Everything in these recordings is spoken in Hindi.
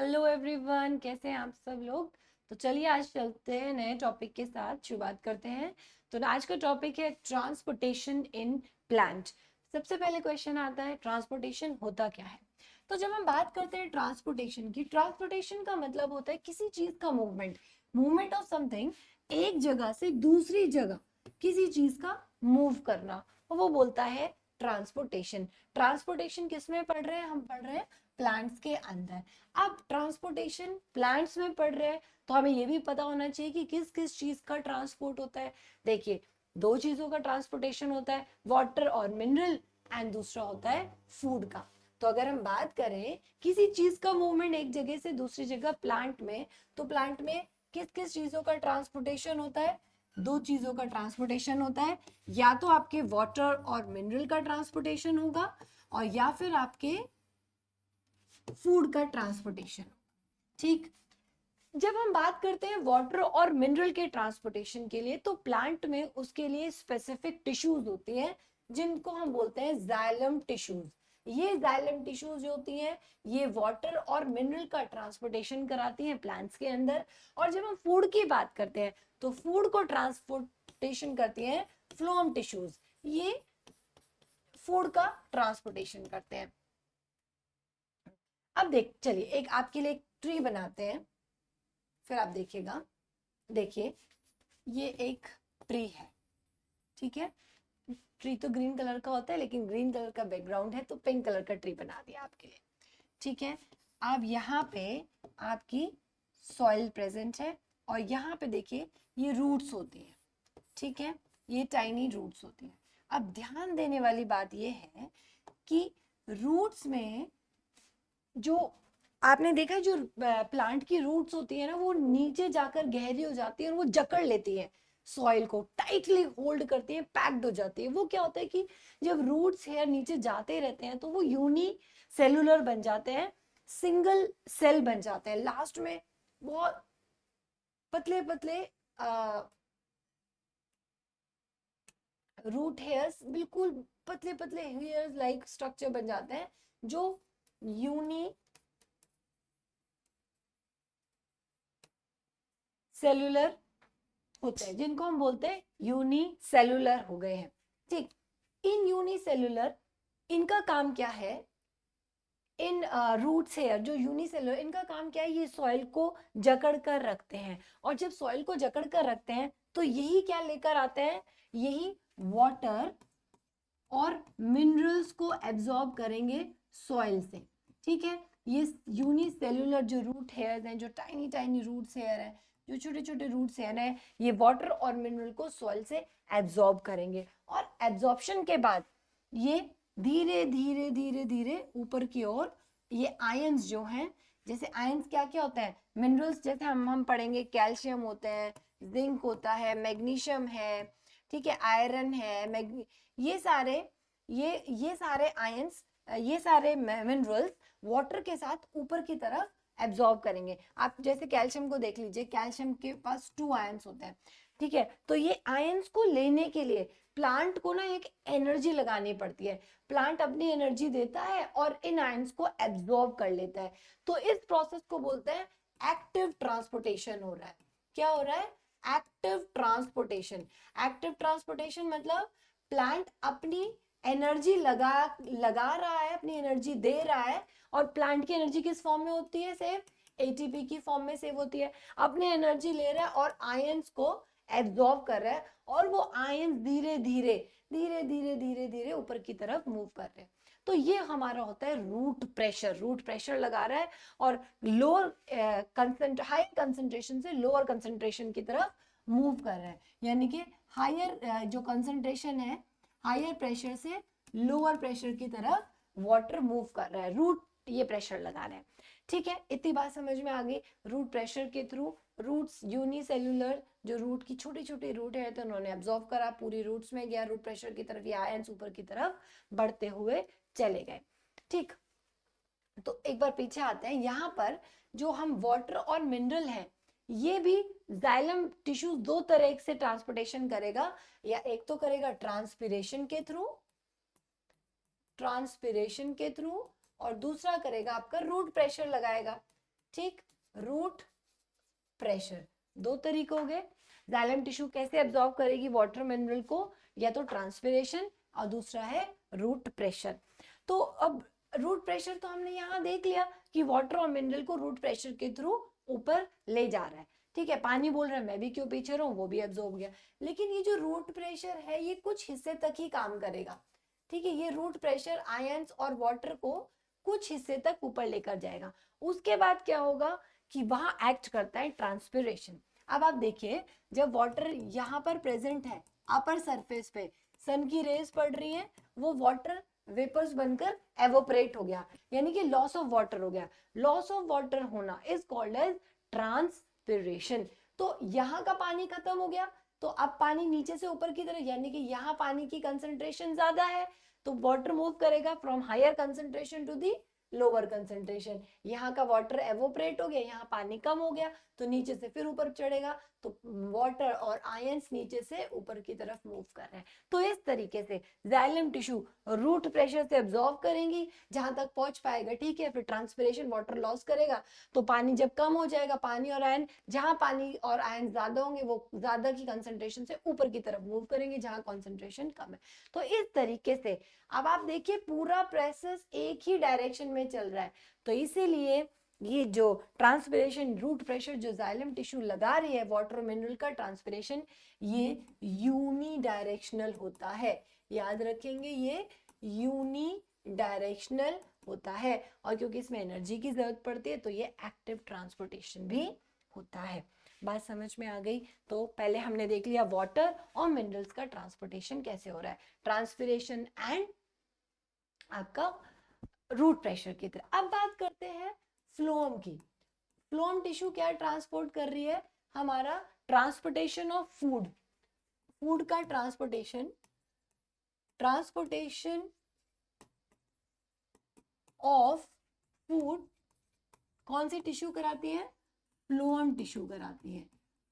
हेलो एवरीवन, कैसे हैं आप सब लोग। तो चलिए आज चलते हैं नए टॉपिक के साथ, शुरुआत करते हैं। तो आज का टॉपिक है ट्रांसपोर्टेशन इन प्लांट। सबसे पहले क्वेश्चन आता है, ट्रांसपोर्टेशन होता क्या है। तो जब हम बात करते हैं ट्रांसपोर्टेशन की, ट्रांसपोर्टेशन का मतलब होता है किसी चीज का मूवमेंट, मूवमेंट ऑफ समथिंग, एक जगह से दूसरी जगह किसी चीज का मूव करना, वो बोलता है ट्रांसपोर्टेशन। ट्रांसपोर्टेशन किस में पढ़ रहे हैं, हम पढ़ रहे हैं प्लांट्स के अंदर। अब ट्रांसपोर्टेशन प्लांट्स में पढ़ रहे हैं तो हमें यह भी पता होना चाहिए कि किस किस चीज का ट्रांसपोर्ट होता है। देखिए, दो चीजों का ट्रांसपोर्टेशन होता है, वाटर और मिनरल, एंड दूसरा होता है फूड का। तो अगर हम बात करें किसी चीज का मूवमेंट एक जगह से दूसरी जगह प्लांट में, तो प्लांट में किस किस चीजों का ट्रांसपोर्टेशन होता है, दो चीजों का ट्रांसपोर्टेशन होता है। या तो आपके वाटर और मिनरल का ट्रांसपोर्टेशन होगा, और या फिर आपके फूड का ट्रांसपोर्टेशन। ठीक। जब हम बात करते हैं वाटर और मिनरल के ट्रांसपोर्टेशन के लिए, तो प्लांट में उसके लिए स्पेसिफिक टिश्यूज होती हैं जिनको हम बोलते हैं जाइलम टिश्यूज। ये जाइलम टिश्यूज जो होती हैं, ये वाटर और मिनरल का ट्रांसपोर्टेशन कराती हैं प्लांट्स के अंदर। और जब हम फूड की बात करते हैं तो फूड को ट्रांसपोर्टेशन करती हैं फ्लोएम टिश्यूज। ये फूड का ट्रांसपोर्टेशन करते हैं। अब देख चलिए, एक आपके लिए एक ट्री बनाते हैं, फिर आप देखिएगा। देखिए, ये एक ट्री है, ठीक है। ट्री तो ग्रीन कलर का होता है, लेकिन ग्रीन कलर का बैकग्राउंड है तो पिंक कलर का ट्री बना दिया आपके लिए, ठीक है। अब यहाँ पे आपकी सॉइल प्रेजेंट है, और यहाँ पे देखिए ये रूट्स होती हैं, ठीक है। ये टाइनी रूट्स होती हैं। अब ध्यान देने वाली बात ये है कि रूट्स में जो आपने देखा है, जो प्लांट की रूट्स होती है ना, वो नीचे जाकर गहरी हो जाती है और वो जकड़ लेती है, सॉइल को टाइटली होल्ड करती है, पैक्ड हो जाती है। वो क्या होता है कि जब रूट्स हेयर नीचे जाते रहते हैं तो वो यूनी सेलुलर बन जाते हैं, सिंगल सेल बन जाते हैं। लास्ट में बहुत पतले पतले रूट हेयर्स, बिल्कुल पतले पतले हेयर्स लाइक स्ट्रक्चर बन जाते हैं, जो यूनी सेलुलर होते हैं, जिनको हम बोलते हैं यूनिसेलुलर हो गए हैं। ठीक। इन यूनिसेलुलर, इनका काम क्या है, इन रूट्स है जो यूनिसेलुलर, इनका काम क्या है, ये सॉइल को जकड़ कर रखते हैं। और जब सॉइल को जकड़ कर रखते हैं तो यही क्या लेकर आते हैं, यही वाटर और मिनरल्स को एब्जॉर्ब करेंगे सॉइल से, ठीक है। ये यूनिसेलुलर जो रूट हेयर हैं, जो टाइनी टाइनी रूट्स हेयर हैं, जो छोटे छोटे रूट्स हेयर हैं, ये वाटर और मिनरल को सॉइल से एब्जॉर्ब करेंगे। और एब्जॉर्प्शन के बाद ये धीरे धीरे धीरे धीरे ऊपर की ओर, ये आयंस जो हैं, जैसे आयंस क्या क्या होते हैं, मिनरल्स जैसे हम पढ़ेंगे, कैल्शियम होते हैं, जिंक होता है, मैग्नीशियम है, ठीक है, आयरन है, ये सारे ये सारे आयंस, ये सारे मिनरल्स वाटर के साथ ऊपर की तरफ एब्जॉर्ब करेंगे। आप जैसे कैल्शियम को देख लीजिए, कैल्शियम के पास 2 आयंस होते हैं, ठीक है। तो ये आयंस को लेने के लिए प्लांट को ना एक एनर्जी लगानी पड़ती है। प्लांट अपनी एनर्जी देता है और इन आयंस को एब्जॉर्ब कर लेता है। तो इस प्रोसेस को बोलते हैं एक्टिव ट्रांसपोर्टेशन हो रहा है। क्या हो रहा है, एक्टिव ट्रांसपोर्टेशन। एक्टिव ट्रांसपोर्टेशन मतलब प्लांट अपनी एनर्जी लगा लगा रहा है, अपनी एनर्जी दे रहा है। और प्लांट की एनर्जी किस फॉर्म में होती है, सेव एटीपी की फॉर्म में सेव होती है। अपनी एनर्जी ले रहा है और आयंस को एब्जॉर्ब कर रहा है, और वो आयंस धीरे धीरे धीरे धीरे धीरे धीरे ऊपर की तरफ मूव कर रहे हैं। तो ये हमारा होता है रूट प्रेशर। रूट प्रेशर लगा रहा है और लोअर हाई कंसंट्रेशन से लोअर कंसंट्रेशन की तरफ मूव कर रहा है। यानी कि हायर जो कंसंट्रेशन है, हायर प्रेशर से लोअर प्रेशर की तरफ वाटर मूव कर रहा है, रूट ये प्रेशर लगा रहे हैं, ठीक है। इतनी बात समझ में आ गई। रूट प्रेशर के थ्रू रूट्स यूनिसेलुलर, जो रूट की छोटी छोटी रूट है, तो उन्होंने एब्जॉर्ब करा, पूरी रूट्स में गया, रूट प्रेशर की तरफ ये आयंस ऊपर की तरफ बढ़ते हुए चले गए। ठीक। तो एक बार पीछे आते हैं, यहाँ पर जो हम वाटर और मिनरल हैं, ये भी जाइलम टिश्यू दो तरह से ट्रांसपोर्टेशन करेगा। या एक तो करेगा ट्रांसपिरेशन के थ्रू, ट्रांसपिरेशन के थ्रू, और दूसरा करेगा आपका रूट प्रेशर लगाएगा। ठीक, रूट प्रेशर, दो तरीके हो गए। जाइलम टिश्यू कैसे एब्जॉर्ब करेगी वाटर मिनरल को, या तो ट्रांसपिरेशन और दूसरा है रूट प्रेशर। तो अब रूट प्रेशर तो हमने यहाँ देख लिया कि वाटर और मिनरल को रूट प्रेशर के थ्रू ऊपर ले जा रहा है, ठीक है। पानी बोल रहा है मैं भी क्यों पीछे रहूं, वो भी एब्जॉर्ब गया। लेकिन ये जो रूट प्रेशर है ये कुछ हिस्से तक ही काम करेगा, ठीक है। ये रूट प्रेशर आयंस और वाटर को कुछ हिस्से तक ऊपर लेकर जाएगा। उसके बाद क्या होगा कि वहां एक्ट करता है ट्रांसपिरेशन। अब आप देखिए, जब वाटर यहाँ पर प्रेजेंट है अपर सरफेस पे, सन की रेज पड़ रही है, वो वाटर वेपर्स बनकर एवोपरेट हो गया, यानी कि लॉस ऑफ वाटर हो गया। लॉस ऑफ वाटर होना इज कॉल्ड एज ट्रांसपिरेशन। तो यहाँ का पानी खत्म हो गया, तो अब पानी नीचे से ऊपर की तरफ, यानी कि यहाँ पानी की कंसंट्रेशन ज्यादा है, तो वाटर मूव करेगा from higher concentration to the lower concentration. यहाँ का वाटर एवोपरेट हो गया, यहाँ पानी कम हो गया, तो नीचे से फिर ऊपर चढ़ेगा, तो वाटर और आयंस नीचे से ऊपर की तरफ मूव कर रहे हैं। तो इस तरीके से जाइलम टिश्यू रूट प्रेशर से एब्जॉर्ब करेंगी जहां तक पहुंच पाएगा, ठीक है। फिर ट्रांसपिरेशन, वाटर लॉस करेगा, तो पानी जब कम हो जाएगा, पानी और आयन, जहां पानी और आयन ज्यादा होंगे वो ज्यादा की कंसंट्रेशन से ऊपर की तरफ मूव करेंगे जहां कंसंट्रेशन कम है। तो इस तरीके से अब आप देखिए पूरा प्रोसेस एक ही डायरेक्शन में चल रहा है। तो इसीलिए ये जो ट्रांसपिरेशन, रूट प्रेशर जो जाइलम टिश्यू लगा रही है वाटर मिनरल का ट्रांसपिरेशन, ये यूनी डायरेक्शनल होता है। याद रखेंगे, ये यूनी डायरेक्शनल होता है, और क्योंकि इसमें एनर्जी की जरूरत पड़ती है तो ये एक्टिव ट्रांसपोर्टेशन भी होता है। बात समझ में आ गई? तो पहले हमने देख लिया वाटर और मिनरल्स का ट्रांसपोर्टेशन कैसे हो रहा है, ट्रांसपिरेशन एंड आपका रूट प्रेशर की तरह। अब बात करते हैं फ्लोएम की। फ्लोएम टिश्यू क्या ट्रांसपोर्ट कर रही है, हमारा ट्रांसपोर्टेशन ऑफ फूड, फूड का ट्रांसपोर्टेशन, ट्रांसपोर्टेशन ऑफ फूड कौन सी टिश्यू कराती है, फ्लोएम टिश्यू कराती है।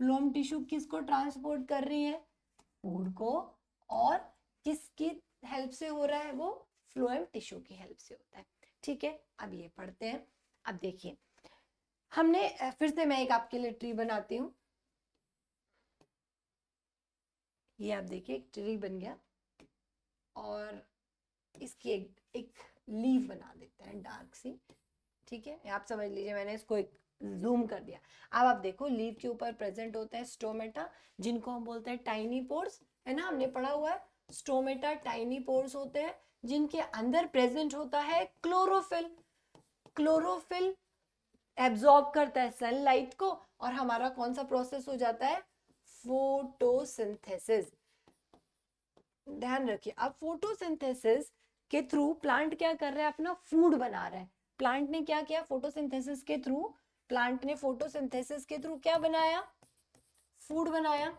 फ्लोएम टिश्यू किसको ट्रांसपोर्ट कर रही है, फूड को, और किसकी हेल्प से हो रहा है, वो फ्लोएम टिश्यू की हेल्प से होता है, ठीक है। अब ये पढ़ते हैं। अब देखिए, हमने फिर से मैं एक आपके लिए ट्री बनाती हूँ। ये आप देखिए एक ट्री बन गया, और इसकी एक लीफ बना देते हैं डार्क सी, ठीक है। आप समझ लीजिए मैंने इसको एक जूम कर दिया। अब आप देखो लीफ के ऊपर प्रेजेंट होता है स्टोमेटा, जिनको हम बोलते हैं टाइनी पोर्स, है ना, हमने पढ़ा हुआ है। स्टोमेटा टाइनी पोर्स होते हैं जिनके अंदर प्रेजेंट होता है क्लोरोफिल। क्लोरोफिल एब्जॉर्ब करता है सनलाइट को, और हमारा कौन सा प्रोसेस हो जाता है, फोटोसिंथेसिस। ध्यान रखिए, अब फोटोसिंथेसिस के थ्रू प्लांट क्या कर रहा है, अपना फूड बना रहा है। प्लांट ने क्या किया, फोटोसिंथेसिस के थ्रू, प्लांट ने फोटोसिंथेसिस के थ्रू क्या बनाया, फूड बनाया।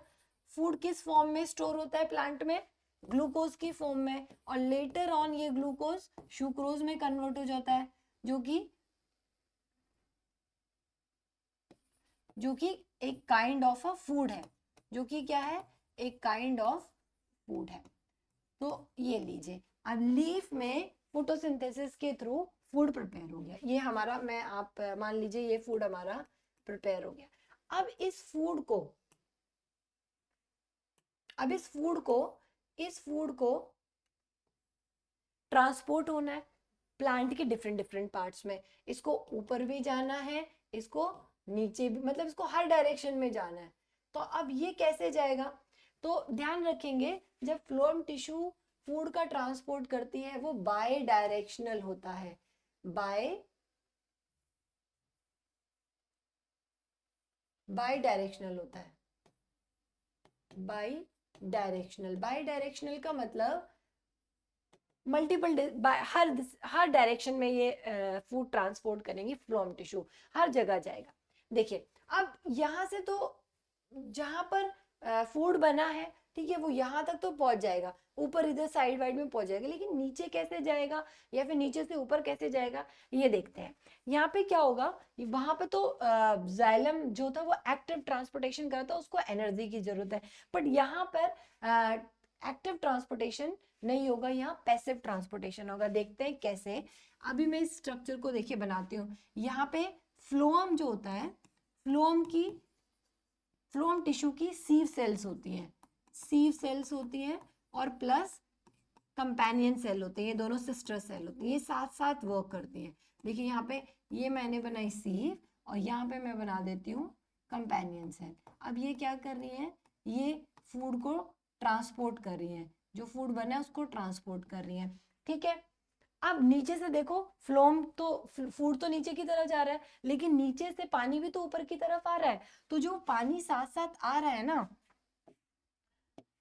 फूड किस फॉर्म में स्टोर होता है प्लांट में, ग्लूकोज की फॉर्म में, और लेटर ऑन ये ग्लूकोज सुक्रोज में कन्वर्ट हो जाता है, जो कि एक काइंड ऑफ अ फूड है, जो कि क्या है, एक काइंड ऑफ फूड है। तो ये लीजिए, अब लीफ में फोटोसिंथेसिस के थ्रू फूड प्रिपेयर हो गया, ये हमारा, मैं आप मान लीजिए ये फूड हमारा प्रिपेयर हो गया। अब इस फूड को, इस फूड को ट्रांसपोर्ट होना है प्लांट के डिफरेंट डिफरेंट पार्ट्स में। इसको ऊपर भी जाना है, इसको नीचे भी, मतलब इसको हर डायरेक्शन में जाना है। तो अब ये कैसे जाएगा, तो ध्यान रखेंगे जब फ्लोएम टिश्यू फूड का ट्रांसपोर्ट करती है वो बाय डायरेक्शनल होता है, बाय डायरेक्शनल होता है, बाय डायरेक्शनल। बाय डायरेक्शनल का मतलब मल्टीपल, हर डायरेक्शन में ये फूड ट्रांसपोर्ट करेंगे, फ्लोएम टिश्यू हर जगह जाएगा। देखिए, अब यहां से तो जहां पर फूड बना है, ठीक है, वो यहाँ तक तो पहुंच जाएगा, ऊपर इधर साइड वाइड में पहुंच जाएगा, लेकिन नीचे कैसे जाएगा, या फिर नीचे से ऊपर कैसे जाएगा, ये देखते हैं। यहाँ पे क्या होगा, वहां पे तो जाइलम जो था वो एक्टिव ट्रांसपोर्टेशन कर रहा था, उसको एनर्जी की जरूरत है। बट यहाँ पर एक्टिव ट्रांसपोर्टेशन नहीं होगा, यहाँ पैसिव ट्रांसपोर्टेशन होगा। देखते हैं कैसे। अभी मैं इस स्ट्रक्चर को देखिए बनाती हूँ। यहाँ पे फ्लोएम जो होता है, फ्लोएम टिश्यू की सीव सेल्स होती हैं, सीव सेल्स होती हैं और प्लस कंपेनियन सेल होते हैं, ये दोनों सिस्टर सेल होती हैं, ये साथ साथ वर्क करती हैं। देखिए यहाँ पे ये मैंने बनाई सीव और यहाँ पे मैं बना देती हूँ कंपेनियन सेल। अब ये क्या कर रही हैं, ये फूड को ट्रांसपोर्ट कर रही हैं, जो फूड बना है उसको ट्रांसपोर्ट कर रही हैं, ठीक है। अब नीचे से देखो, फ्लोम तो फूड तो नीचे की तरफ जा रहा है, लेकिन नीचे से पानी भी तो ऊपर की तरफ आ रहा है, तो जो पानी साथ साथ आ रहा है ना,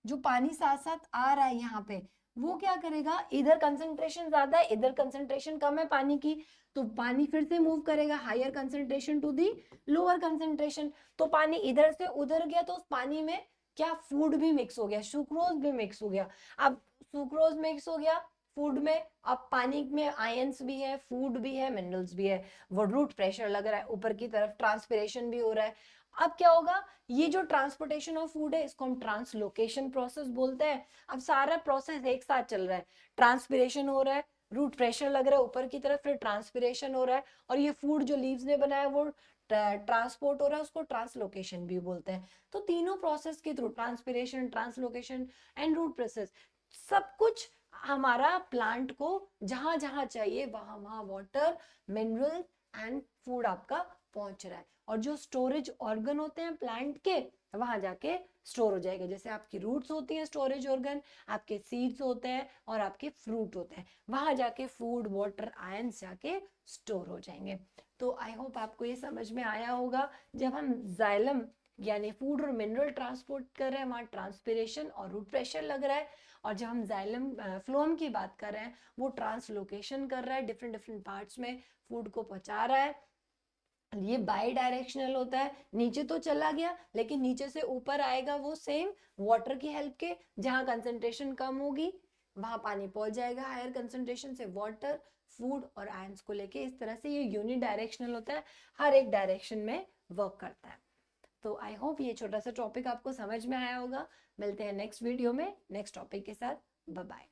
जो पानी साथ साथ आ रहा है यहाँ पे, वो क्या करेगा, इधर कंसंट्रेशन ज्यादा है, इधर कंसंट्रेशन कम है पानी की, तो पानी फिर से मूव करेगा higher concentration to the lower concentration. तो पानी इधर से उधर गया तो उस पानी में क्या, फूड भी मिक्स हो गया, सुक्रोज भी मिक्स हो गया। अब सुक्रोज मिक्स हो गया फूड में, अब पानी में आयंस भी है, फूड भी है, मिनरल्स भी है, वो रूट प्रेशर लग रहा है ऊपर की तरफ, ट्रांसपिरेशन भी हो रहा है। अब क्या होगा, ये जो ट्रांसपोर्टेशन ऑफ फूड है इसको हम ट्रांसलोकेशन प्रोसेस बोलते हैं। अब सारा प्रोसेस एक साथ चल रहा है, ट्रांसपिरेशन हो रहा है, रूट प्रेशर लग रहा है ऊपर की तरफ, फिर ट्रांसपिरेशन हो रहा है, और ये फूड जो लीव्स ने बनाया वो ट्रांसपोर्ट हो रहा है, उसको ट्रांसलोकेशन भी बोलते हैं। तो तीनों प्रोसेस के through, transpiration, translocation and root process, सब कुछ हमारा प्लांट को जहां जहां चाहिए वहां वहां वाटर, मिनरल एंड फूड आपका पहुंच रहा है। और जो स्टोरेज ऑर्गन होते हैं प्लांट के, वहां जाके स्टोर हो जाएगा। जैसे आपकी रूट्स होती हैं स्टोरेज ऑर्गन, आपके सीड्स होते हैं और आपके फ्रूट होते हैं, वहां जाके फूड, वाटर, आयंस जाके स्टोर हो जाएंगे। तो आई होप आपको ये समझ में आया होगा, जब हम जाइलम यानी फूड और मिनरल ट्रांसपोर्ट कर रहे हैं वहां ट्रांसपिरेशन और रूट प्रेशर लग रहा है, और जब हम जाइलम फ्लोएम की बात कर रहे हैं वो ट्रांसलोकेशन कर रहा है, डिफरेंट डिफरेंट पार्ट्स में फूड को पहुंचा रहा है। ये बाई डायरेक्शनल होता है, नीचे तो चला गया लेकिन नीचे से ऊपर आएगा वो सेम वाटर की हेल्प के, जहां कंसंट्रेशन कम होगी वहां पानी पहुंच जाएगा हायर कंसंट्रेशन से, वाटर, फूड और आयंस को लेके। इस तरह से ये यूनि डायरेक्शनल होता है, हर एक डायरेक्शन में वर्क करता है। तो आई होप ये छोटा सा टॉपिक आपको समझ में आया होगा। मिलते हैं नेक्स्ट वीडियो में नेक्स्ट टॉपिक के साथ। Bye bye.